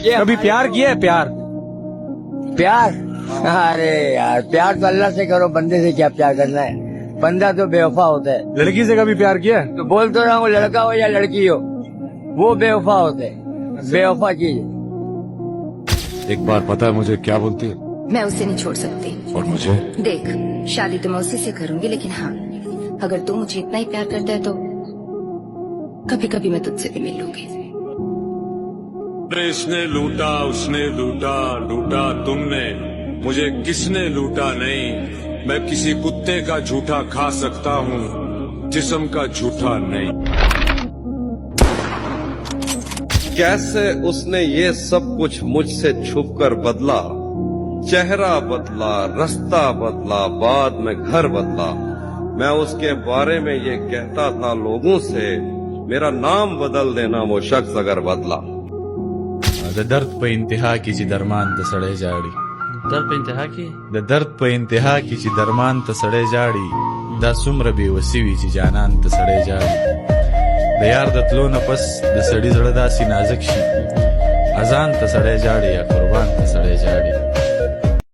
किया? कभी प्यार किया है? प्यार प्यार? अरे यार, प्यार तो अल्लाह से करो, बंदे से क्या प्यार करना है। बंदा तो बेवफा होता है। लड़की से कभी प्यार किया है? तो बोल तो रहा हूँ, लड़का हो या लड़की हो, वो बेवफा होते हैं। बेवफा चीज है। एक बार पता है मुझे क्या बोलती है? मैं उसे नहीं छोड़ सकती। और मुझे? देख, शादी तो मैं उसी से करूंगी, लेकिन हाँ, अगर तू मुझे इतना ही प्यार करता है तो कभी कभी मैं तुझसे भी मिल लूंगी। इसने लूटा, उसने लूटा, लूटा तुमने, मुझे किसने लूटा नहीं। मैं किसी कुत्ते का झूठा खा सकता हूँ, जिस्म का झूठा नहीं। कैसे उसने ये सब कुछ मुझसे छुपकर बदला, चेहरा बदला, रास्ता बदला, बाद में घर बदला। मैं उसके बारे में ये कहता था लोगों से, मेरा नाम बदल देना वो शख्स अगर बदला। दर्द पे इंतहा कीजिए दरमान त सड़े जाड़ी। दर्द पे इंतहा की? दर्द पे इंतहा कीजिए दरमान त सड़े जाड़ी। दा सुमर बे वसीवी ची जानन त सड़े जाड़ी। द यार द तलो न पस द सड़ी जड़दा सी नाजक शी। अजान त सड़े जाड़ी या कुर्बान त सड़े जाड़ी।